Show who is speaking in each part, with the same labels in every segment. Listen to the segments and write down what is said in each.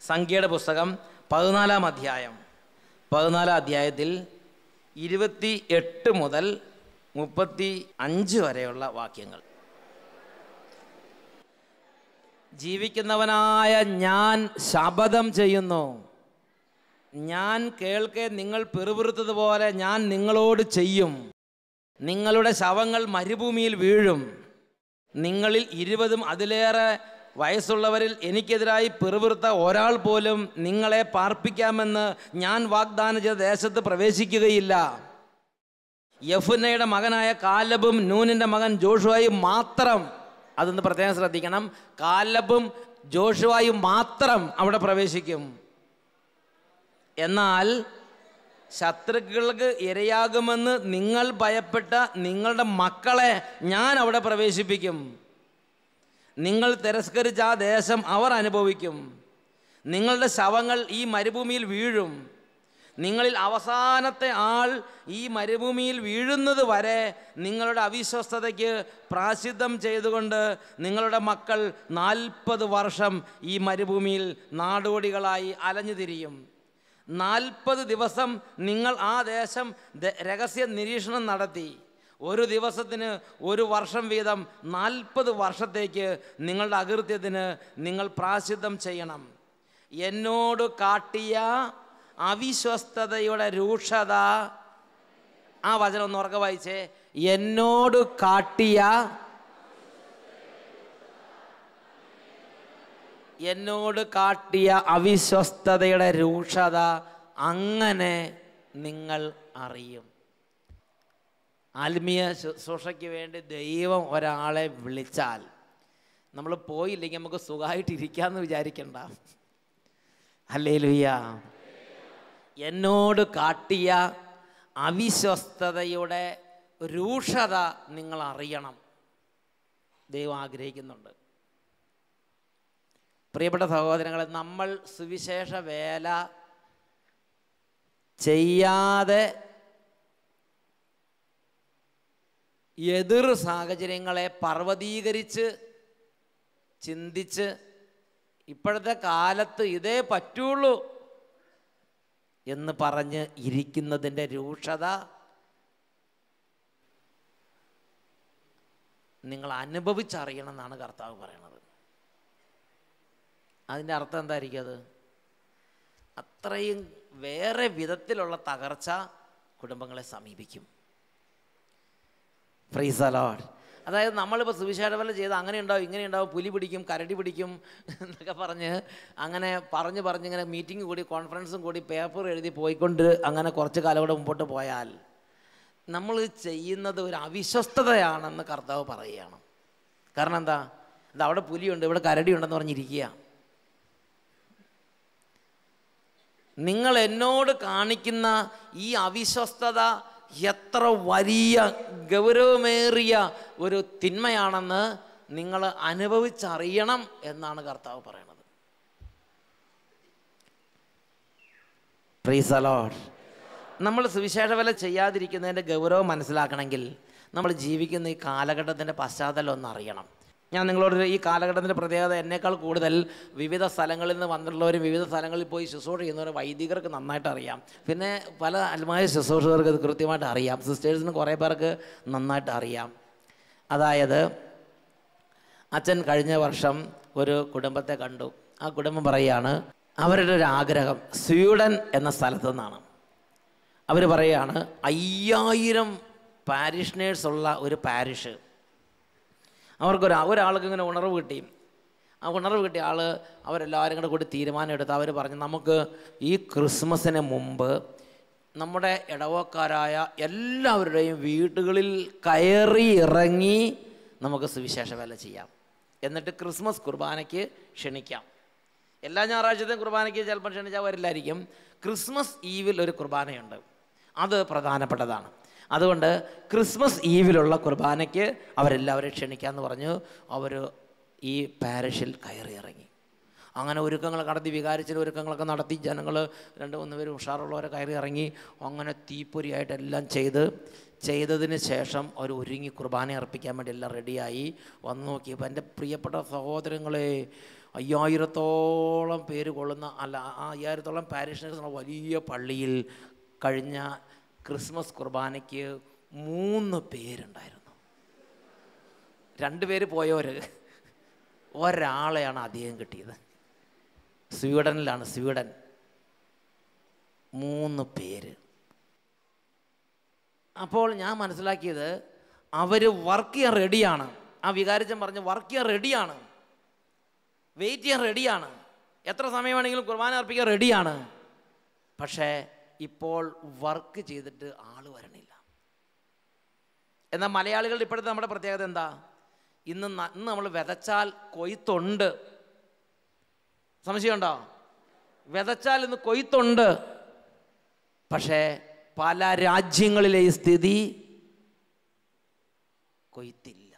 Speaker 1: സംഖ്യയുടെ പുസ്തകം 14-ാം അധ്യായം. 14-ാം അധ്യായത്തിൽ 28 മുതൽ 35 വരെയുള്ള വാക്യങ്ങൾ. ജീവിക്കുന്നവനായ ഞാൻ ശപഥം ചെയ്യുന്നു, ഞാൻ കേൾക്കെ നിങ്ങൾ പിറുപിറുത്തതുപോലെ ഞാൻ നിങ്ങളോട് ചെയ്യും. നിങ്ങളുടെ ശവങ്ങൾ മരുഭൂമിയിൽ വീഴും. നിങ്ങളിൽ 20 അതിലേറെ വയസ്സുള്ളവരിൽ എനിക്കെതിരായി പിറുപിറുത്ത ഒരാൾ പോലും നിങ്ങളെ പാർപ്പിക്കാമെന്ന് ഞാൻ വാഗ്ദാനം ചെയ്ത ദേശത്ത് പ്രവേശിക്കുകയില്ല. യെഫുന്നയുടെ മകനായ കാലബും നൂനിൻ്റെ മകൻ ജോഷുവായും മാത്രം, അതൊന്ന് പ്രത്യേകം ശ്രദ്ധിക്കണം, കാലബും ജോഷുവായും മാത്രം അവിടെ പ്രവേശിക്കും. എന്നാൽ ശത്രുക്കൾക്ക് ഇരയാകുമെന്ന് നിങ്ങൾ ഭയപ്പെട്ട നിങ്ങളുടെ മക്കളെ ഞാൻ അവിടെ പ്രവേശിപ്പിക്കും. നിങ്ങൾ തിരസ്കരിച്ച ആ ദേശം അവർ അനുഭവിക്കും. നിങ്ങളുടെ ശവങ്ങൾ ഈ മരുഭൂമിയിൽ വീഴും. നിങ്ങളിൽ അവസാനത്തെ ആൾ ഈ മരുഭൂമിയിൽ വീഴുന്നത് വരെ നിങ്ങളുടെ അവിശ്വസ്തതയ്ക്ക് പ്രായശ്ചിത്തം ചെയ്തുകൊണ്ട് നിങ്ങളുടെ മക്കൾ 40 വർഷം ഈ മരുഭൂമിയിൽ നാടോടികളായി അലഞ്ഞു തിരിയും. 40 ദിവസം നിങ്ങൾ ആ ദേശം രഹസ്യ നിരീക്ഷണം നടത്തി. ഒരു ദിവസത്തിന് 1 വർഷം വീതം 40 വർഷത്തേക്ക് നിങ്ങളുടെ അകൃത്യത്തിന് നിങ്ങൾ പ്രായശ്ചിത്തം ചെയ്യണം. എന്നോട് കാട്ടിയ അവിശ്വസ്തതയുടെ രൂക്ഷത, ആ വചനം ഒന്ന് ഉറക്കെ വായിച്ചേ. എന്നോട് കാട്ടിയ അവിശ്വസ്തതയുടെ രൂക്ഷത അങ്ങനെ നിങ്ങൾ അറിയും. ആത്മീയ ശുശ്രൂഷയ്ക്ക് വേണ്ടി ദൈവം ഒരാളെ വിളിച്ചാൽ നമ്മൾ പോയില്ലെങ്കിൽ നമുക്ക് സുഖമായിട്ടിരിക്കാമെന്ന് വിചാരിക്കണ്ട. ഹല്ലേലൂയ. എന്നോട് കാട്ടിയ അവിശ്വസ്തതയുടെ രൂക്ഷത നിങ്ങൾ അറിയണം. ദൈവം ആഗ്രഹിക്കുന്നുണ്ട്. പ്രിയപ്പെട്ട സഹോദരങ്ങളെ, നമ്മൾ സുവിശേഷ വേല ചെയ്യാതെ എതിർ സാഹചര്യങ്ങളെ പർവ്വതീകരിച്ച് ചിന്തിച്ച് ഇപ്പോഴത്തെ കാലത്ത് ഇതേ പറ്റുള്ളൂ എന്ന് പറഞ്ഞ് ഇരിക്കുന്നതിൻ്റെ രൂക്ഷത നിങ്ങൾ അനുഭവിച്ചറിയണം എന്നാണ് കർത്താവ് പറയണത്. അതിൻ്റെ അർത്ഥം എന്തായിരിക്കും? അത് അത്രയും വേറെ വിധത്തിലുള്ള തകർച്ച കുടുംബങ്ങളെ സമീപിക്കും. Praise the Lord. അതായത് നമ്മളിപ്പോൾ സുവിശേഷ വേല ചെയ്ത് അങ്ങനെ ഉണ്ടാവും, ഇങ്ങനെ ഉണ്ടാവും, പുലി പിടിക്കും, കരടി പിടിക്കും എന്നൊക്കെ അങ്ങനെ പറഞ്ഞിങ്ങനെ മീറ്റിംഗ് കൂടി കോൺഫറൻസും കൂടി പേപ്പർ എഴുതി പോയിക്കൊണ്ട് അങ്ങനെ കുറച്ച് കാലം കൂടെ മുമ്പോട്ട് പോയാൽ നമ്മൾ ചെയ്യുന്നത് ഒരു അവിശ്വസ്തതയാണെന്ന് കർത്താവ് പറയുകയാണ്. കാരണം എന്താ? അവിടെ പുലിയുണ്ട്, ഇവിടെ കരടി ഉണ്ടെന്ന് പറഞ്ഞിരിക്കുക. നിങ്ങൾ എന്നോട് കാണിക്കുന്ന ഈ അവിശ്വസ്തത എത്ര വലിയ ഗൗരവമേറിയ ഒരു തിന്മയാണെന്ന് നിങ്ങൾ അനുഭവിച്ചറിയണം എന്നാണ് കർത്താവ് പറയുന്നത്. Praise the Lord. നമ്മൾ സുവിശേഷ വേല ചെയ്യാതിരിക്കുന്നതിൻ്റെ ഗൗരവം മനസ്സിലാക്കണമെങ്കിൽ നമ്മൾ ജീവിക്കുന്ന ഈ കാലഘട്ടത്തിൻ്റെ പശ്ചാത്തലം ഒന്ന് അറിയണം. ഞാൻ നിങ്ങളോട് ഈ കാലഘട്ടത്തിൻ്റെ പ്രത്യേകത, എന്നേക്കാൾ കൂടുതൽ വിവിധ സ്ഥലങ്ങളിൽ നിന്ന് വന്നിട്ടുള്ളവരും വിവിധ സ്ഥലങ്ങളിൽ പോയി ശുശ്രൂഷ ചെയ്യുന്നവരും വൈദികർക്ക് നന്നായിട്ട് അറിയാം. പിന്നെ പല ആത്മീയ ശുശ്രൂഷകർക്ക് ഇത് കൃത്യമായിട്ട് അറിയാം. സിസ്റ്റേഴ്സിന് കുറേ പേർക്ക് നന്നായിട്ട് അറിയാം. അതായത് അച്ഛൻ കഴിഞ്ഞ വർഷം ഒരു കുടുംബത്തെ കണ്ടു. ആ കുടുംബം പറയുകയാണ്, അവരുടെ ഒരു ആഗ്രഹം സ്വീഡൻ എന്ന സ്ഥലത്തു നിന്നാണ്. അവർ പറയുകയാണ് 5000 പാരിഷ്നേഴ്സ് ഉള്ള ഒരു പാരിഷ്. ഒരാൾക്ക് ഇങ്ങനെ ഉണർവ് കിട്ടി. ആ ഉണർവ് കിട്ടിയ ആൾ അവരെല്ലാവരും കൂടെ കൂടി തീരുമാനം എടുത്ത് അവർ പറഞ്ഞു, നമുക്ക് ഈ ക്രിസ്മസിന് മുമ്പ് നമ്മുടെ ഇടവക്കാരായ എല്ലാവരുടെയും വീടുകളിൽ കയറി ഇറങ്ങി നമുക്ക് സുവിശേഷ വേല ചെയ്യാം. എന്നിട്ട് ക്രിസ്മസ് കുർബാനയ്ക്ക് ക്ഷണിക്കാം. എല്ലാ ഞായറാഴ്ചത്തെയും കുർബാനയ്ക്ക് ചിലപ്പോൾ ക്ഷണിച്ചാൽ വരില്ലായിരിക്കും. ക്രിസ്മസ് ഈവിൽ ഒരു കുർബാനയുണ്ട്, അത് പ്രധാനപ്പെട്ടതാണ്. അതുകൊണ്ട് ക്രിസ്മസ് ഈവിലുള്ള കുർബാനയ്ക്ക് അവരെല്ലാവരെയും ക്ഷണിക്കാമെന്ന് പറഞ്ഞു. അവർ ഈ പാരിഷിൽ കയറി ഇറങ്ങി. അങ്ങനെ ഒരുക്കങ്ങൾ നടത്തി, വികാരിച്ചിന് ഒരുക്കങ്ങളൊക്കെ നടത്തി. ജനങ്ങൾ 2-3 പേര് ഉഷാറുള്ളവരെ കയറി ഇറങ്ങി. അങ്ങനെ തീപ്പൊരിയായിട്ടെല്ലാം ചെയ്തതിന് ശേഷം അവർ ഒരുങ്ങി കുർബാന അർപ്പിക്കാൻ വേണ്ടി എല്ലാം റെഡിയായി വന്നു നോക്കിയപ്പോൾ എൻ്റെ പ്രിയപ്പെട്ട സഹോദരങ്ങളെ, 5000-ഓളം പേര് കൊള്ളുന്ന ആ 5000-ഓളം പാരിഷണേഴ്സ് വലിയ പള്ളിയിൽ കഴിഞ്ഞ ക്രിസ്മസ് കുർബാനയ്ക്ക് 3 പേരുണ്ടായിരുന്നു. 2 പേര് പോയവർ, ഒരാളെയാണ് അധികം കിട്ടിയത്. സ്വീഡനിലാണ്, സ്വീഡൻ. 3 പേര്. അപ്പോൾ ഞാൻ മനസ്സിലാക്കിയത് അവർ വർക്ക് ചെയ്യാൻ റെഡിയാണ്. ആ വികാരിച്ചൻ പറഞ്ഞ് വർക്ക് ചെയ്യാൻ റെഡിയാണ്, വെയിറ്റ് ചെയ്യാൻ റെഡിയാണ്, എത്ര സമയം വേണമെങ്കിലും കുർബാന അർപ്പിക്കാൻ റെഡിയാണ്. പക്ഷേ ഇപ്പോൾ വർക്ക് ചെയ്തിട്ട് ആൾ വരണില്ല. എന്നാൽ മലയാളികളുടെ ഇപ്പോഴത്തെ നമ്മുടെ പ്രത്യേകത എന്താ? ഇന്ന് നമ്മൾ വിതച്ചാൽ കൊയ്ത്തുണ്ട്. സംശയമുണ്ടോ? വിതച്ചാൽ ഇന്ന് കൊയ്ത്തുണ്ട്. പക്ഷേ പല രാജ്യങ്ങളിലെ ഈ സ്ഥിതി കൊയ്ത്തില്ല.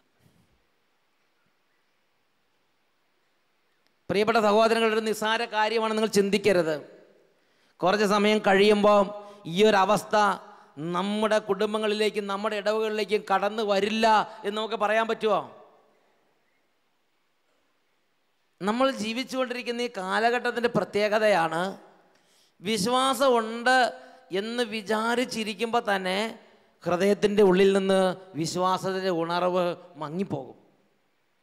Speaker 1: പ്രിയപ്പെട്ട സഹോദരങ്ങളുടെ ഒരു നിസ്സാര കാര്യമാണ് നിങ്ങൾ ചിന്തിക്കരുത്. കുറച്ച് സമയം കഴിയുമ്പോൾ ഈ ഒരു അവസ്ഥ നമ്മുടെ കുടുംബങ്ങളിലേക്കും നമ്മുടെ ഇടവകളിലേക്കും കടന്നു വരില്ല എന്ന് നമുക്ക് പറയാൻ പറ്റുമോ? നമ്മൾ ജീവിച്ചുകൊണ്ടിരിക്കുന്ന ഈ കാലഘട്ടത്തിൻ്റെ പ്രത്യേകതയാണ്, വിശ്വാസമുണ്ട് എന്ന് വിചാരിച്ചിരിക്കുമ്പോൾ തന്നെ ഹൃദയത്തിൻ്റെ ഉള്ളിൽ നിന്ന് വിശ്വാസത്തിൻ്റെ ഉണർവ് മങ്ങിപ്പോകും,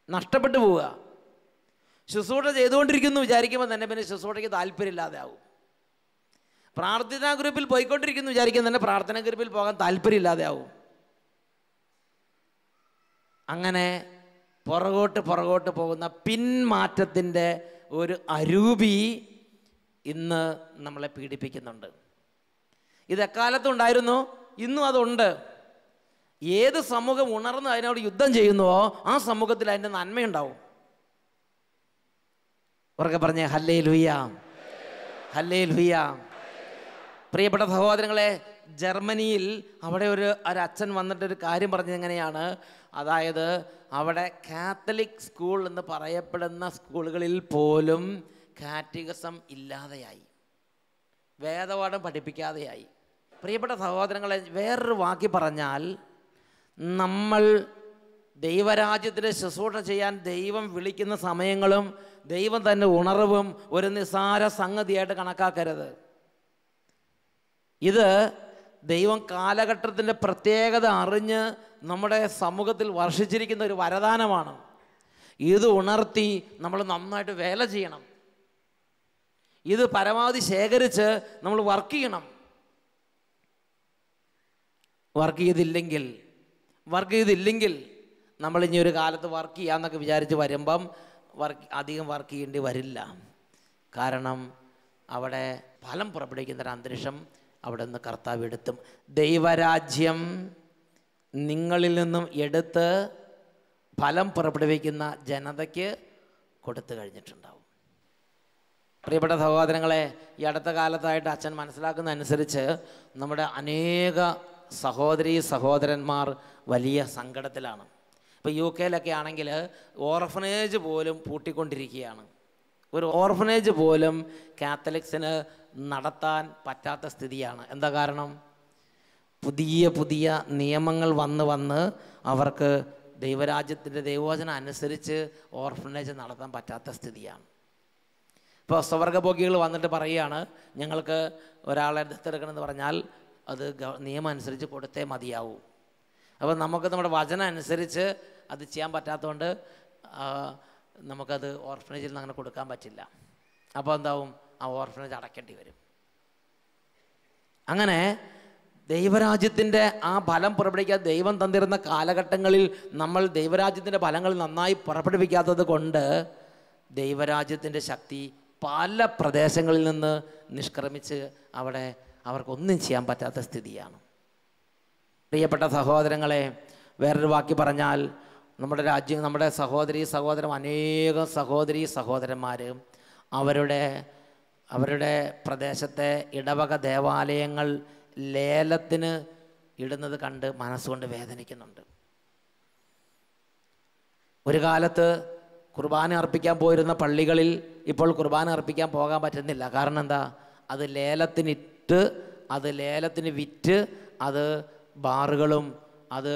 Speaker 1: നഷ്ടപ്പെട്ടു പോവുക. ശുശ്രൂഷ ചെയ്തുകൊണ്ടിരിക്കുന്നു വിചാരിക്കുമ്പോൾ തന്നെ പിന്നെ ശുശ്രൂഷയ്ക്ക് താല്പര്യമില്ലാതെ ആവും. പ്രാർത്ഥനാ ഗ്രൂപ്പിൽ പോയിക്കൊണ്ടിരിക്കുന്നു വിചാരിക്കും തന്നെ പ്രാർത്ഥനാ ഗ്രൂപ്പിൽ പോകാൻ താല്പര്യമില്ലാതെ ആവും. അങ്ങനെ പുറകോട്ട് പോകുന്ന പിന്മാറ്റത്തിൻ്റെ ഒരു അരൂപി ഇന്ന് നമ്മളെ പീഡിപ്പിക്കുന്നുണ്ട്. ഇത് എക്കാലത്തും ഉണ്ടായിരുന്നു, ഇന്നും അതുണ്ട്. ഏത് സമൂഹം ഉണർന്ന് അതിനോട് യുദ്ധം ചെയ്യുന്നുവോ ആ സമൂഹത്തിൽ അതിൻ്റെ നന്മയുണ്ടാവും. ഉറക്കെ പറഞ്ഞേ ഹല്ലേലൂയ, ഹല്ലേലൂയ. പ്രിയപ്പെട്ട സഹോദരങ്ങളെ, ജർമ്മനിയിൽ അവിടെ ഒരു അച്ഛൻ വന്നിട്ടൊരു കാര്യം പറഞ്ഞത് എങ്ങനെയാണ്, അതായത് അവിടെ കാത്തലിക് സ്കൂൾ എന്ന് പറയപ്പെടുന്ന സ്കൂളുകളിൽ പോലും കാറ്റഗിസം ഇല്ലാതെയായി, വേദപാഠം പഠിപ്പിക്കാതെയായി. പ്രിയപ്പെട്ട സഹോദരങ്ങളെ, വേറൊരു വാക്കി പറഞ്ഞാൽ, നമ്മൾ ദൈവരാജ്യത്തിൻ്റെ ശുശ്രൂഷ ചെയ്യാൻ ദൈവം വിളിക്കുന്ന സമയങ്ങളും ദൈവം തന്നെ ഉണർവും ഒരു നിസ്സാര സംഗതിയായിട്ട് കണക്കാക്കരുത്. ഇത് ദൈവം കാലഘട്ടത്തിൻ്റെ പ്രത്യേകത അറിഞ്ഞ് നമ്മുടെ സമൂഹത്തിൽ വർഷിച്ചിരിക്കുന്ന ഒരു വരദാനമാണ്. ഇത് ഉണർത്തി നമ്മൾ നന്നായിട്ട് വേല ചെയ്യണം. ഇത് പരമാവധി ശേഖരിച്ച് നമ്മൾ വർക്ക് ചെയ്യണം. വർക്ക് ചെയ്തില്ലെങ്കിൽ നമ്മൾ ഇനി ഒരു കാലത്ത് വർക്ക് ചെയ്യാമെന്നൊക്കെ വിചാരിച്ച് വരുമ്പം അധികം വർക്ക് ചെയ്യേണ്ടി വരില്ല. കാരണം അവിടെ ഫലം പുറപ്പെടുവിക്കുന്നൊരു അന്തരീക്ഷം അവിടെ നിന്ന് കർത്താവ് എടുത്തും ദൈവരാജ്യം നിങ്ങളിൽ നിന്നും എടുത്ത് ഫലം പുറപ്പെടുവിക്കുന്ന ജനതയ്ക്ക് കൊടുത്തു കഴിഞ്ഞിട്ടുണ്ടാവും. പ്രിയപ്പെട്ട സഹോദരങ്ങളെ, ഈ അടുത്ത കാലത്തായിട്ട് അച്ഛൻ മനസ്സിലാക്കുന്ന അനുസരിച്ച് നമ്മുടെ അനേക സഹോദരന്മാർ വലിയ സങ്കടത്തിലാണ്. ഇപ്പോൾ UK ആണെങ്കിൽ ഓർഫനേജ് പോലും പൂട്ടിക്കൊണ്ടിരിക്കുകയാണ്. ഒരു ഓർഫനേജ് പോലും കാത്തലിക്സിന് നടത്താൻ പറ്റാത്ത സ്ഥിതിയാണ്. എന്താ കാരണം? പുതിയ നിയമങ്ങൾ വന്ന് അവർക്ക് ദൈവരാജ്യത്തിൻ്റെ ദൈവവചനം അനുസരിച്ച് ഓർഫനേജ് നടത്താൻ പറ്റാത്ത സ്ഥിതിയാണ്. ഇപ്പോൾ സ്വർഗ്ഗഭോഗികൾ വന്നിട്ട് പറയുകയാണ്, ഞങ്ങൾക്ക് ഒരാളെ ദത്തെടുക്കണമെന്ന് പറഞ്ഞാൽ അത് നിയമം അനുസരിച്ച് കൊടുത്തേ മതിയാവൂ. അപ്പോൾ നമുക്ക് നമ്മുടെ വചനം അനുസരിച്ച് അത് ചെയ്യാൻ പറ്റാത്തതുകൊണ്ട് നമുക്കത് ഓർഫനേജിൽ നിന്ന് അങ്ങനെ കൊടുക്കാൻ പറ്റില്ല. അപ്പോൾ എന്താവും? ആ ഓർഫനേജ് അടയ്ക്കേണ്ടി വരും. അങ്ങനെ ദൈവരാജ്യത്തിൻ്റെ ആ ഫലം പുറപ്പെടുവിക്കാതെ ദൈവം തന്നിരുന്ന കാലഘട്ടങ്ങളിൽ നമ്മൾ ദൈവരാജ്യത്തിൻ്റെ ഫലങ്ങൾ നന്നായി പുറപ്പെടുവിക്കാത്തത് കൊണ്ട് ദൈവരാജ്യത്തിൻ്റെ ശക്തി പല പ്രദേശങ്ങളിൽ നിന്ന് നിഷ്ക്രമിച്ച് അവിടെ അവർക്കൊന്നും ചെയ്യാൻ പറ്റാത്ത സ്ഥിതിയാണ്. പ്രിയപ്പെട്ട സഹോദരങ്ങളെ, വേറൊരു വാക്കി പറഞ്ഞാൽ, നമ്മുടെ സഹോദരൻ അനേകം സഹോദരന്മാർ അവരുടെ പ്രദേശത്തെ ഇടവക ദേവാലയങ്ങൾ ലേലത്തിന് ഇടുന്നത് കണ്ട് മനസ്സുകൊണ്ട് വേദനിക്കുന്നുണ്ട്. ഒരു കാലത്ത് കുർബാന അർപ്പിക്കാൻ പോയിരുന്ന പള്ളികളിൽ ഇപ്പോൾ കുർബാന അർപ്പിക്കാൻ പോകാൻ പറ്റുന്നില്ല. കാരണം എന്താ? അത് ലേലത്തിന് വിറ്റ് അത് ബാറുകളും അത്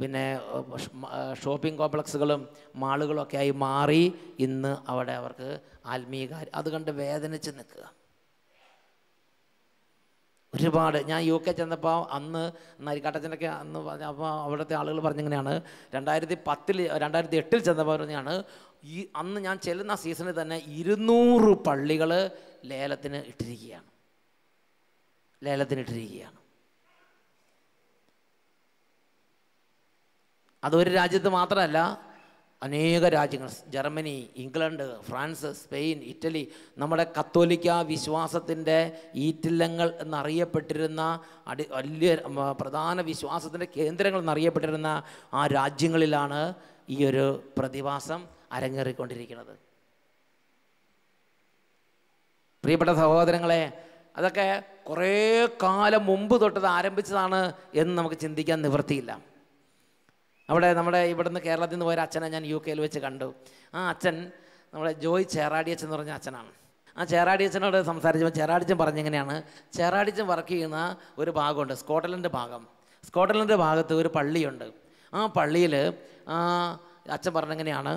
Speaker 1: പിന്നെ ഷോപ്പിംഗ് കോംപ്ലക്സുകളും മാളുകളും ഒക്കെ ആയി മാറി ഇന്ന് അവിടെ അവർക്ക് ആത്മീയ കാര്യം അത് കണ്ട് വേദനിച്ച് നിൽക്കുക. ഒരുപാട് ഞാൻ UK ചെന്നപ്പോൾ അന്ന് നരിക്കാട്ടച്ചനൊക്കെ അന്ന് പറഞ്ഞ അപ്പോൾ അവിടുത്തെ ആളുകൾ പറഞ്ഞിങ്ങനെയാണ് 2008 ചെന്നപ്പോൾ പറഞ്ഞാണ് അന്ന് ഞാൻ ചെല്ലുന്ന സീസണിൽ തന്നെ 200 പള്ളികൾ ലേലത്തിനിട്ടിരിക്കുകയാണ്. അതൊരു രാജ്യത്ത് മാത്രമല്ല, അനേക രാജ്യങ്ങൾ, Germany, England, France, Spain, Italy, നമ്മുടെ കത്തോലിക്ക വിശ്വാസത്തിൻ്റെ ഈറ്റില്ലങ്ങൾ എന്നറിയപ്പെട്ടിരുന്ന വലിയ പ്രധാന വിശ്വാസത്തിൻ്റെ കേന്ദ്രങ്ങൾ എന്നറിയപ്പെട്ടിരുന്ന ആ രാജ്യങ്ങളിലാണ് ഈ ഒരു പ്രതിഭാസം അരങ്ങേറിക്കൊണ്ടിരിക്കുന്നത്. പ്രിയപ്പെട്ട സഹോദരങ്ങളെ, അതൊക്കെ കുറേ കാലം മുമ്പ് തൊട്ടത് ആരംഭിച്ചതാണ് എന്ന് നമുക്ക് ചിന്തിക്കാൻ നിവൃത്തിയില്ല. നമ്മുടെ ഇവിടുന്ന് കേരളത്തിൽ നിന്ന് പോയ അച്ഛനെ ഞാൻ UK വെച്ച് കണ്ടു. ആ അച്ഛൻ നമ്മുടെ ജോയ് ചേറാടിയച്ചൻ എന്ന് പറഞ്ഞ അച്ഛനാണ്. ആ ചേറാടിയച്ചനോട് സംസാരിച്ചപ്പോൾ ചേറാടിച്ചൻ പറഞ്ഞെങ്ങനെയാണ്, ചേറാടിച്ചൻ വർക്ക് ചെയ്യുന്ന ഒരു ഭാഗമുണ്ട്, സ്കോട്ട്ലൻഡ് ഭാഗത്ത് ഒരു പള്ളിയുണ്ട്. ആ പള്ളിയിൽ അച്ഛൻ പറഞ്ഞെങ്ങനെയാണ്,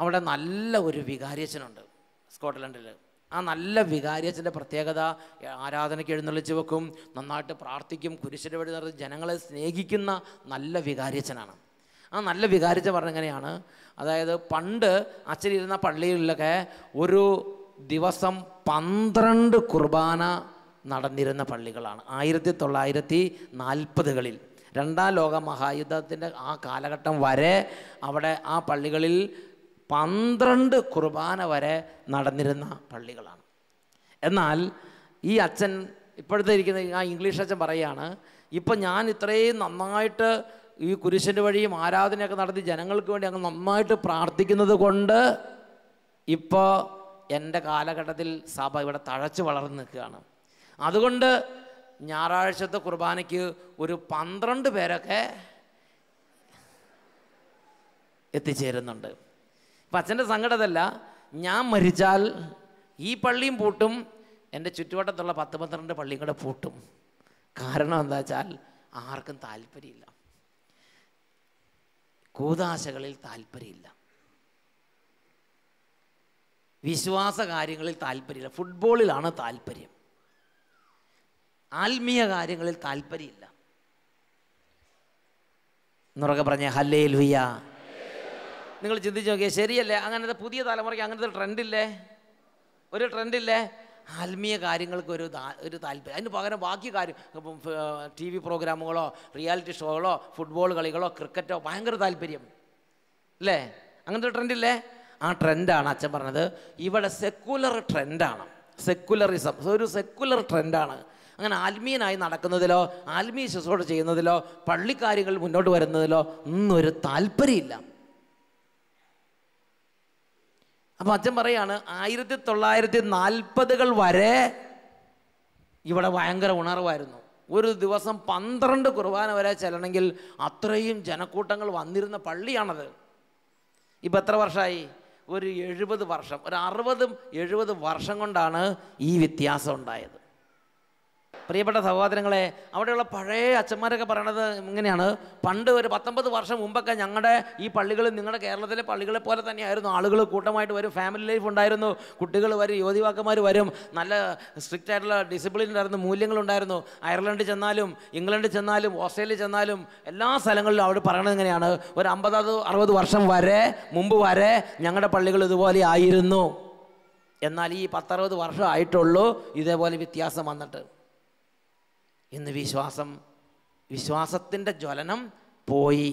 Speaker 1: അവിടെ നല്ല ഒരു വികാരിയച്ചനുണ്ട് സ്കോട്ട്ലൻഡിൽ. ആ നല്ല വികാരിയച്ചൻ്റെ പ്രത്യേകത, ആരാധനയ്ക്ക് എഴുന്നള്ളിച്ച് വെക്കും, നന്നായിട്ട് പ്രാർത്ഥിക്കും, കുരിശിൻ്റെ വഴി നടത്തി ജനങ്ങളെ സ്നേഹിക്കുന്ന നല്ല വികാരിയച്ചനാണ്. ആ നല്ല വികാരിച്ച പറഞ്ഞെങ്ങനെയാണ്, അതായത് പണ്ട് അച്ഛനിരുന്ന പള്ളികളിലൊക്കെ ഒരു ദിവസം 12 കുർബാന നടന്നിരുന്ന പള്ളികളാണ്. 1940കളിൽ 2ാം ലോക മഹായുദ്ധത്തിൻ്റെ ആ കാലഘട്ടം വരെ അവിടെ ആ പള്ളികളിൽ 12 കുർബാന വരെ നടന്നിരുന്ന പള്ളികളാണ്. എന്നാൽ ഈ അച്ഛൻ ഇപ്പോഴത്തെ ഇരിക്കുന്ന ആ ഇംഗ്ലീഷ് അച്ഛൻ പറയുകയാണ്, ഇപ്പം ഞാൻ ഇത്രയും നന്നായിട്ട് ഈ കുരിശിൻ്റെ വഴിയും ആരാധനയൊക്കെ നടത്തി ജനങ്ങൾക്ക് വേണ്ടി അങ്ങ് നന്നായിട്ട് പ്രാർത്ഥിക്കുന്നത് കൊണ്ട് ഇപ്പോൾ എൻ്റെ കാലഘട്ടത്തിൽ സഭ ഇവിടെ തഴച്ചു വളർന്നു നിൽക്കുകയാണ്. അതുകൊണ്ട് ഞായറാഴ്ചത്തെ കുർബാനയ്ക്ക് ഒരു 12 പേരൊക്കെ എത്തിച്ചേരുന്നുണ്ട്. ഇപ്പം അച്ഛൻ്റെ സങ്കടമല്ല, ഞാൻ മരിച്ചാൽ ഈ പള്ളിയും പൂട്ടും, എൻ്റെ ചുറ്റുവട്ടത്തുള്ള 10-12 പള്ളിയും കൂടെ പൂട്ടും. കാരണം എന്താ വെച്ചാൽ ആർക്കും താല്പര്യമില്ല, കൂദാശകളിൽ താല്പര്യമില്ല, വിശ്വാസ കാര്യങ്ങളിൽ താല്പര്യമില്ല, ഫുട്ബോളിലാണ് താല്പര്യം, ആത്മീയ കാര്യങ്ങളിൽ താല്പര്യമില്ല. എന്നുറക്കെ പറഞ്ഞേ ഹല്ലേലൂയ. നിങ്ങൾ ചിന്തിച്ച് നോക്കിയാൽ ശരിയല്ലേ? അങ്ങനത്തെ പുതിയ തലമുറയ്ക്ക് അങ്ങനത്തെ ഒരു ട്രെൻഡില്ലേ? ആത്മീയ കാര്യങ്ങൾക്ക് ഒരു താല്പര്യം. അതിന് പകരം ബാക്കി കാര്യം, TV പ്രോഗ്രാമുകളോ റിയാലിറ്റി ഷോകളോ ഫുട്ബോൾ കളികളോ ക്രിക്കറ്റോ ഭയങ്കര താല്പര്യം അല്ലേ? അങ്ങനത്തെ ട്രെൻഡില്ലേ? ആ ട്രെൻഡാണ് അച്ഛൻ പറഞ്ഞത്. ഇവിടെ സെക്കുലർ ട്രെൻഡാണ്, സെക്കുലറിസം ഒരു സെക്കുലർ ട്രെൻഡാണ്. അങ്ങനെ ആത്മീയനായി നടക്കുന്നതിലോ ആത്മീയ ശുശ്രൂഷ ചെയ്യുന്നതിലോ പള്ളിക്കാര്യങ്ങൾ മുന്നോട്ട് വരുന്നതിലോ ഒന്നും ഒരു താല്പര്യമില്ല. അപ്പം അച്ഛൻ പറയാണ്, 1940കൾ വരെ ഇവിടെ ഭയങ്കര ഉണർവായിരുന്നു. ഒരു ദിവസം 12 കുർബാന വരെ ചെല്ലണമെങ്കിൽ അത്രയും ജനക്കൂട്ടങ്ങൾ വന്നിരുന്ന പള്ളിയാണത്. ഇപ്പം എത്ര വർഷമായി? ഒരു 70 വർഷം, ഒരു 60-70 വർഷം കൊണ്ടാണ് ഈ വ്യത്യാസം ഉണ്ടായത്. പ്രിയപ്പെട്ട സഹോദരങ്ങളെ, അവിടെയുള്ള പഴയ അച്ഛന്മാരൊക്കെ പറയണത് ഇങ്ങനെയാണ്, പണ്ട് ഒരു 19 വർഷം മുമ്പൊക്കെ ഞങ്ങളുടെ ഈ പള്ളികൾ നിങ്ങളുടെ കേരളത്തിലെ പള്ളികളെ പോലെ തന്നെയായിരുന്നു. ആളുകൾ കൂട്ടമായിട്ട് വരും, ഫാമിലി ലൈഫ് ഉണ്ടായിരുന്നു, കുട്ടികൾ വരും, യുവതിവാക്കന്മാർ വരും, നല്ല സ്ട്രിക്റ്റ് ആയിട്ടുള്ള ഡിസിപ്ലിൻ ഉണ്ടായിരുന്നു, മൂല്യങ്ങളുണ്ടായിരുന്നു. അയർലൻഡിൽ ചെന്നാലും ഇംഗ്ലണ്ടിൽ ചെന്നാലും ഓസ്ട്രേലിയ ചെന്നാലും എല്ലാ സ്ഥലങ്ങളിലും അവിടെ പറയണത് ഇങ്ങനെയാണ്, ഒരു 50-60 വർഷം മുമ്പ് വരെ ഞങ്ങളുടെ പള്ളികൾ ഇതുപോലെ ആയിരുന്നു. എന്നാൽ ഈ 10-60 വർഷം ആയിട്ടുള്ളൂ ഇതേപോലെ വ്യത്യാസം വന്നിട്ട്. ഇന്ന് വിശ്വാസത്തിൻ്റെ ജ്വലനം പോയി.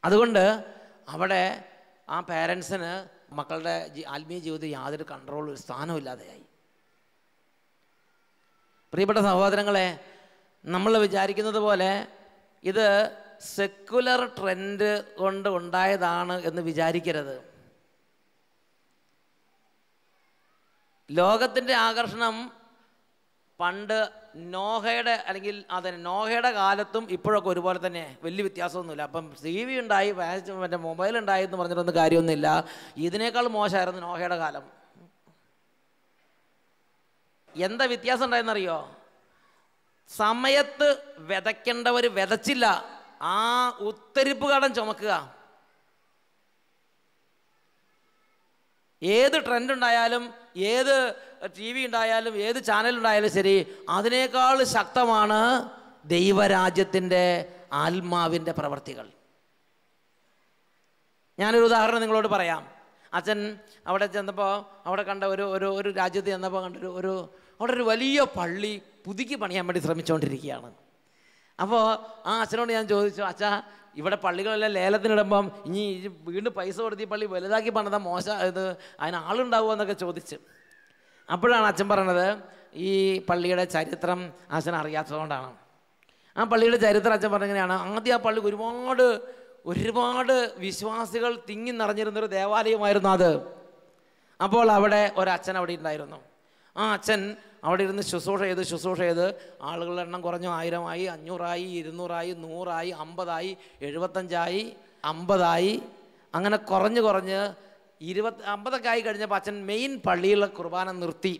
Speaker 1: അതുകൊണ്ട് അവിടെ ആ പേരൻസിന് മക്കളുടെ ആത്മീയ ജീവിതത്തിൽ യാതൊരു കൺട്രോളും സ്ഥാനമില്ലാതെയായി. പ്രിയപ്പെട്ട സഹോദരങ്ങളെ, നമ്മൾ വിചാരിക്കുന്നത് പോലെ ഇത് സെക്കുലർ ട്രെൻഡ് കൊണ്ട് ഉണ്ടായതാണ് എന്ന് വിചാരിക്കരുത്. ലോകത്തിൻ്റെ ആകർഷണം പണ്ട് നോഹയുടെ കാലത്തും ഇപ്പോഴൊക്കെ ഒരുപോലെ തന്നെ, വലിയ വ്യത്യാസമൊന്നുമില്ല. അപ്പം TV ഉണ്ടായി, മറ്റേ മൊബൈൽ ഉണ്ടായി എന്ന് പറഞ്ഞിട്ടൊന്നും കാര്യമൊന്നുമില്ല. ഇതിനേക്കാൾ മോശമായിരുന്നു നോഹയുടെ കാലം. എന്താ വ്യത്യാസം ഉണ്ടായെന്നറിയോ? സമയത്ത് വിതയ്ക്കേണ്ടവർ വിതച്ചില്ല, ആ ഉത്തരിപ്പ് കടം ചുമക്കുക. ഏത് ട്രെൻഡ് ഉണ്ടായാലും, ഏത് TV ഉണ്ടായാലും, ഏത് ചാനലുണ്ടായാലും ശരി, അതിനേക്കാൾ ശക്തമാണ് ദൈവരാജ്യത്തിൻ്റെ ആത്മാവിൻ്റെ പ്രവർത്തികൾ. ഞാനൊരു ഉദാഹരണം നിങ്ങളോട് പറയാം. അച്ഛൻ അവിടെ ചെന്നപ്പോൾ അവിടെ കണ്ട ഒരു രാജ്യത്ത് ചെന്നപ്പോൾ കണ്ടൊരു അവിടെ ഒരു വലിയ പള്ളി പുതുക്കി പണിയാൻ വേണ്ടി ശ്രമിച്ചുകൊണ്ടിരിക്കുകയാണ്. അപ്പോൾ ആ അച്ഛനോട് ഞാൻ ചോദിച്ചു, അച്ഛാ ഇവിടെ പള്ളികളെല്ലാം ലേലത്തിനിടുമ്പം ഇനി വീണ്ടും പൈസ കൊടുത്ത് ഈ പള്ളി വലുതാക്കി പണിതാൽ ഇത് അതിന് ആളുണ്ടാവുമോ എന്നൊക്കെ ചോദിച്ചു. അപ്പോഴാണ് അച്ഛൻ പറയണത്, ഈ പള്ളിയുടെ ചരിത്രം അച്ഛൻ അറിയാത്തതുകൊണ്ടാണ്. ആ പള്ളിയുടെ ചരിത്രം അച്ഛൻ പറഞ്ഞെങ്ങനെയാണ്, ആദ്യം ആ പള്ളി ഒരുപാട് വിശ്വാസികൾ തിങ്ങി നിറഞ്ഞിരുന്നൊരു ദേവാലയമായിരുന്നു അത്. അപ്പോൾ അവിടെ ഒരച്ഛൻ അവിടെ ഉണ്ടായിരുന്നു. ആ അച്ഛൻ അവിടെ ഇരുന്ന് ശുശ്രൂഷ ചെയ്ത് ആളുകളുടെ എണ്ണം കുറഞ്ഞു. 1000 ആയി, 500 ആയി, 200 ആയി, 100 ആയി, 50 ആയി, 75 ആയി, 50 ആയി, അങ്ങനെ കുറഞ്ഞ് 50 ആയി കഴിഞ്ഞപ്പോൾ അച്ഛൻ മെയിൻ പള്ളിയിലെ കുർബാന നിർത്തി.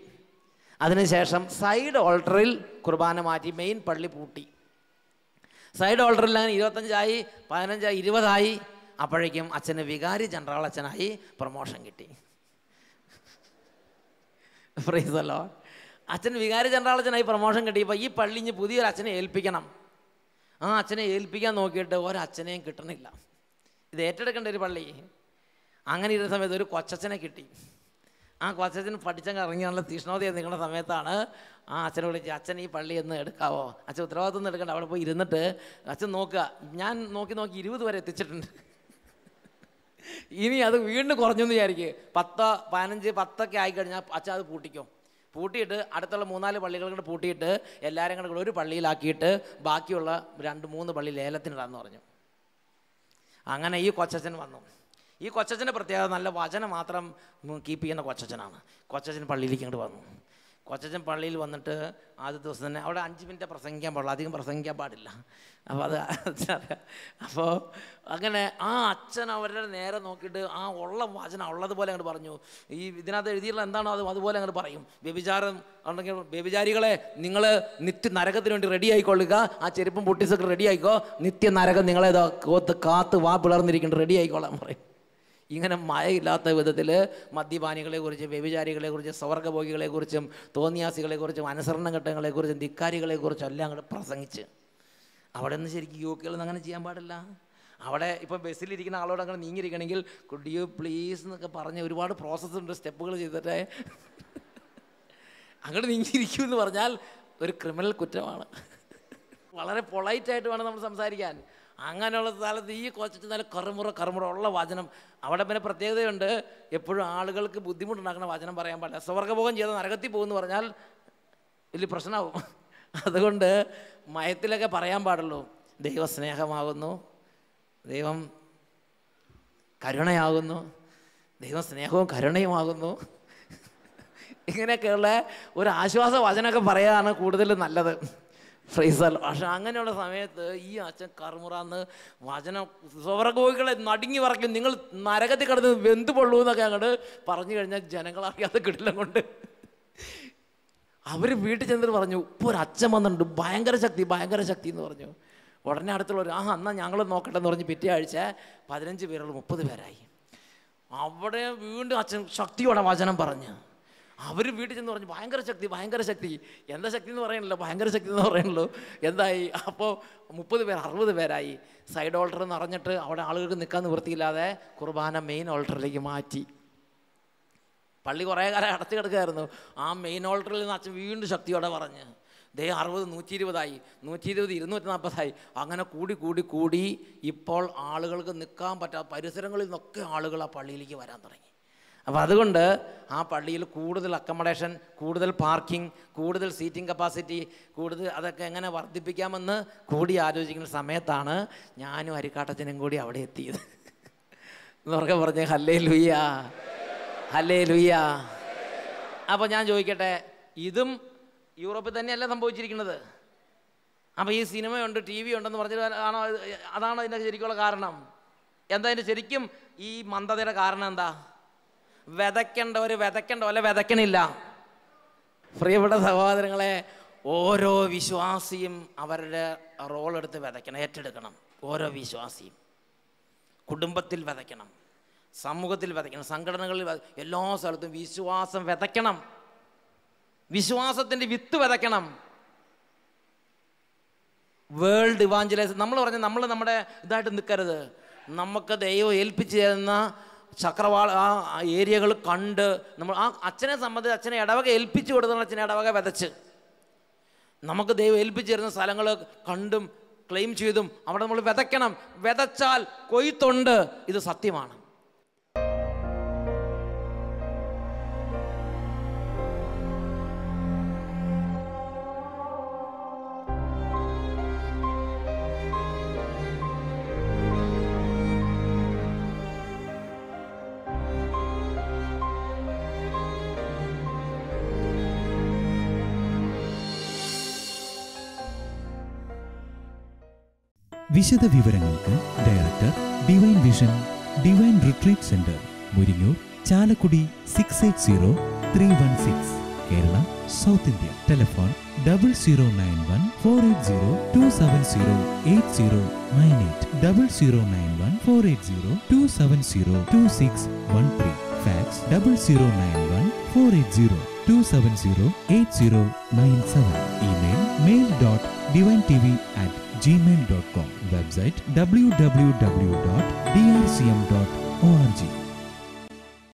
Speaker 1: അതിനുശേഷം സൈഡ് ഓൾട്ടറിൽ കുർബാന മാറ്റി മെയിൻ പള്ളി പൂട്ടി. സൈഡ് ഓൾട്ടറിൽ അങ്ങനെ 25 ആയി, 15 ആയി, 20 ആയി. അപ്പോഴേക്കും അച്ഛന് വികാരി ജനറൽ അച്ഛനായി പ്രൊമോഷൻ കിട്ടി. Praise the Lord. അച്ഛന് വികാരി ജനറൽ അച്ഛനായി പ്രൊമോഷൻ കിട്ടിയപ്പോൾ ഈ പള്ളി ഇനി പുതിയൊരു അച്ഛനെ ഏൽപ്പിക്കണം. ആ അച്ഛനെ ഏൽപ്പിക്കാൻ നോക്കിയിട്ട് ഒരച്ഛനെയും കിട്ടണില്ല. ഇത് ഏറ്റെടുക്കേണ്ട ഒരു പള്ളി. അങ്ങനെ ഇരുന്ന സമയത്ത് ഒരു കൊച്ചച്ഛനെ കിട്ടി. ആ കൊച്ചച്ഛൻ പഠിച്ചങ്ങ് ഇറങ്ങിയാണല്ലോ തീഷ്ണോതയെ നിൽക്കുന്ന സമയത്താണ് ആ അച്ഛനെ വിളിച്ച്, അച്ഛൻ ഈ പള്ളി ഒന്ന് എടുക്കാവോ? അച്ഛൻ ഉത്തരവാദിത്വം ഒന്നും എടുക്കണ്ട, അവിടെ പോയി ഇരുന്നിട്ട് അച്ഛൻ നോക്കുക. ഞാൻ നോക്കി 20 വരെ എത്തിച്ചിട്ടുണ്ട്. ഇനി അത് വീണ്ടും കുറഞ്ഞെന്ന് വിചാരിക്കുക. 10, 15, 10 ആയിക്കഴിഞ്ഞാൽ അച്ഛൻ അത് പൂട്ടിയിട്ട് അടുത്തുള്ള 3-4 പള്ളികൾ കൂടെ പൂട്ടിയിട്ട് എല്ലാവരും കൂടെ ഒരു പള്ളിയിലാക്കിയിട്ട് ബാക്കിയുള്ള 2-3 പള്ളി ലേലത്തിനിടാന്ന് പറഞ്ഞു. അങ്ങനെ ഈ കൊച്ചച്ഛൻ വന്നു. ഈ കൊച്ചച്ഛൻ്റെ പ്രത്യേകത നല്ല വചനം മാത്രം കീപ്പ് ചെയ്യുന്ന കൊച്ചച്ഛനാണ്. കൊച്ചച്ഛൻ പള്ളിയിലേക്ക് ഇങ്ങോട്ട് വന്നു. കൊച്ചച്ഛൻ പള്ളിയിൽ വന്നിട്ട് ആദ്യ ദിവസം തന്നെ അവിടെ 5 മിനിറ്റ് പ്രസംഗിക്കാൻ പാടില്ല, അധികം പ്രസംഗിക്കാൻ പാടില്ല. അപ്പോൾ അപ്പോൾ അങ്ങനെ ആ അച്ഛൻ അവരുടെ നേരെ നോക്കിയിട്ട് ആ ഉള്ള വചനം ഉള്ളതുപോലെ അങ്ങോട്ട് പറഞ്ഞു. ഈ ഇതിനകത്ത് എഴുതിയുള്ള എന്താണോ അതുപോലെ അങ്ങോട്ട് പറയും. വ്യഭിചാരം ഉണ്ടെങ്കിൽ, വ്യഭിചാരികളെ നിങ്ങൾ നരകത്തിന് വേണ്ടി റെഡി ആയിക്കൊള്ളുക, ആ ചെരുപ്പും പൊട്ടിസൊക്കെ റെഡി ആയിക്കോ, നരകം നിങ്ങളെ കാത്ത് വാ പിളർന്നിരിക്കേണ്ട റെഡി ആയിക്കോളാൻ പറയും. ഇങ്ങനെ മഴയില്ലാത്ത വിധത്തിൽ മദ്യപാനികളെക്കുറിച്ച്, വ്യഭിചാരികളെക്കുറിച്ച്, സ്വർഗ്ഗഭോഗികളെക്കുറിച്ചും, തോന്നിയാസികളെക്കുറിച്ചും, അനുസരണം ഘട്ടങ്ങളെക്കുറിച്ചും, ധിക്കാരികളെക്കുറിച്ചും എല്ലാം അങ്ങോട്ട് പ്രസംഗിച്ച്. അവിടെ നിന്ന് ശരിക്കും യുവക്കുകളൊന്നും അങ്ങനെ ചെയ്യാൻ പാടില്ല. അവിടെ ഇപ്പോൾ ബസ്സിലിരിക്കുന്ന ആളോട് അങ്ങനെ നീങ്ങിയിരിക്കണമെങ്കിൽ കുഡ് യു പ്ലീസ് എന്നൊക്കെ പറഞ്ഞ് ഒരുപാട് പ്രോസസ്സുണ്ട്, സ്റ്റെപ്പുകൾ ചെയ്തിട്ട് അങ്ങോട്ട് നീങ്ങിയിരിക്കുമെന്ന് പറഞ്ഞാൽ ഒരു ക്രിമിനൽ കുറ്റമാണ്. വളരെ പൊളൈറ്റായിട്ട് വേണം നമ്മൾ സംസാരിക്കാൻ. അങ്ങനെയുള്ള സ്ഥലത്ത് ഈ കൊച്ചു നല്ല കറുമുറ ഉള്ള വചനം. അവിടെ പിന്നെ പ്രത്യേകതയുണ്ട്, എപ്പോഴും ആളുകൾക്ക് ബുദ്ധിമുട്ടുണ്ടാക്കുന്ന വചനം പറയാൻ പാടില്ല. സ്വർഗ്ഗഭോഗം ചെയ്ത് നരകത്തിൽ പോകുമെന്ന് പറഞ്ഞാൽ വലിയ പ്രശ്നമാവും. അതുകൊണ്ട് മയത്തിലൊക്കെ പറയാൻ പാടുള്ളൂ. ദൈവം സ്നേഹമാകുന്നു, ദൈവം കരുണയാകുന്നു, ദൈവം സ്നേഹവും കരുണയുമാകുന്നു. ഇങ്ങനെയൊക്കെയുള്ള ഒരു ആശ്വാസ വചനമൊക്കെ പറയാനാണ് കൂടുതൽ നല്ലത്. ഫ്രൈസൽ. പക്ഷെ അങ്ങനെയുള്ള സമയത്ത് ഈ അച്ഛൻ കറുമുറാന്ന് വചനം സ്വർഗ്ഗഭോഗികളെ നടുങ്ങി പറക്കും, നിങ്ങൾ നരകത്തിൽ കിടന്ന് വെന്ത് പൊള്ളൂ എന്നൊക്കെ അങ്ങോട്ട് പറഞ്ഞു കഴിഞ്ഞാൽ ജനങ്ങളറിയാതെ കിട്ടില്ല കൊണ്ട് അവർ വീട്ടിൽ ചെന്നിട്ട് പറഞ്ഞു, ഇപ്പോൾ ഒരു അച്ഛൻ വന്നിട്ടുണ്ട്, ഭയങ്കര ശക്തി എന്ന് പറഞ്ഞു. ഉടനെ അടുത്തുള്ളവർ എന്നാൽ ഞങ്ങൾ നോക്കട്ടെ എന്ന് പറഞ്ഞ് പിറ്റേ ആഴ്ച 15 പേരുള്ള 30 പേരായി. അവിടെ വീണ്ടും അച്ഛൻ ശക്തിയോടെ വചനം പറഞ്ഞ് അവർ വീട്ടിൽ ചെന്ന് പറഞ്ഞു ഭയങ്കര ശക്തി. എന്താ ശക്തി എന്ന് പറയണല്ലോ, ഭയങ്കര ശക്തി എന്ന് പറയണല്ലോ. എന്തായി? അപ്പോൾ 30 പേർ 60 പേരായി. സൈഡ് ഓൾട്ടർ നിറഞ്ഞിട്ട് അവിടെ ആളുകൾക്ക് നിൽക്കാൻ നിവൃത്തിയില്ലാതെ കുർബാന മെയിൻ ഓൾട്ടറിലേക്ക് മാറ്റി. പള്ളി കുറേ കാലം അടച്ചു കിടക്കുകയായിരുന്നു. ആ മെയിൻ ഓൾട്ടറിൽ നിന്ന് അച്ഛൻ വീണ്ടും ശക്തിയോടെ പറഞ്ഞ് 60, 120 ആയി, 120, 240 അങ്ങനെ കൂടി ഇപ്പോൾ ആളുകൾക്ക് നിൽക്കാൻ പറ്റാത്ത പരിസരങ്ങളിൽ നിന്നൊക്കെ ആളുകൾ ആ പള്ളിയിലേക്ക് വരാൻ തുടങ്ങി. അപ്പോൾ അതുകൊണ്ട് ആ പള്ളിയിൽ കൂടുതൽ അക്കമഡേഷൻ, കൂടുതൽ പാർക്കിംഗ്, കൂടുതൽ സീറ്റിംഗ് കപ്പാസിറ്റി, അതൊക്കെ എങ്ങനെ വർദ്ധിപ്പിക്കാമെന്ന് കൂടി ആലോചിക്കുന്ന സമയത്താണ് ഞാനും അരിക്കാട്ടച്ചനും കൂടി അവിടെ എത്തിയത്. എന്നൊക്കെ പറഞ്ഞ് ഹല്ലേലൂയ, ഹല്ലേലൂയ. അപ്പോൾ ഞാൻ ചോദിക്കട്ടെ, ഇതും യൂറോപ്പിൽ തന്നെയല്ല സംഭവിച്ചിരിക്കുന്നത്. അപ്പോൾ ഈ സിനിമയുണ്ട്, TV ഉണ്ടെന്ന് പറഞ്ഞിട്ട് അതാണോ അതിൻ്റെ ശരിക്കുള്ള കാരണം? എന്താ അതിൻ്റെ ശരിക്കും ഈ മന്ദതയുടെ കാരണം എന്താ? വിതയ്ക്കേണ്ടവർ വിതയ്ക്കേണ്ട പോലെ വിതയ്ക്കണില്ല. പ്രിയപ്പെട്ട സഹോദരങ്ങളെ, ഓരോ വിശ്വാസിയും അവരുടെ റോളെടുത്ത് വിതയ്ക്കണം, ഏറ്റെടുക്കണം. ഓരോ വിശ്വാസിയും കുടുംബത്തിൽ വിതയ്ക്കണം, സമൂഹത്തിൽ വിതയ്ക്കണം, സംഘടനകളിൽ എല്ലാ സ്ഥലത്തും വിശ്വാസം വിതയ്ക്കണം, വിശ്വാസത്തിൻ്റെ വിത്ത് വിതയ്ക്കണം. വേൾഡ് ഇവാഞ്ചലൈസ് നമ്മൾ പറഞ്ഞ നമ്മൾ നമ്മുടെ ഇതായിട്ട് നിൽക്കരുത്. നമുക്ക് ദൈവം ഏൽപ്പിച്ച് തരുന്ന ചക്രവാള ആ ഏരിയകൾ കണ്ട് നമ്മൾ ആ അച്ഛനെ സംബന്ധിച്ച് അച്ഛനെ ഇടവക ഏൽപ്പിച്ചു കൊടുത്തുള്ള അച്ഛനെ ഇടവക വിതച്ച്, നമുക്ക് ദൈവം ഏൽപ്പിച്ചു തരുന്ന സ്ഥലങ്ങൾ കണ്ടും ക്ലെയിം ചെയ്തും അവിടെ നമ്മൾ വിതയ്ക്കണം. വിതച്ചാൽ കൊയ്ത്തുണ്ട്. ഇത് സത്യമാണ്.
Speaker 2: വിശദ വിവരങ്ങൾക്ക് director, divine vision, divine retreat centre, Muringoor, Chalakudy 680316, Kerala, south India. Telephone 0091 480 270 8098, 0091 480 270 2613, fax 0091 480 270 8097, email mail.divintv@gmail.com, website www.drcm.org.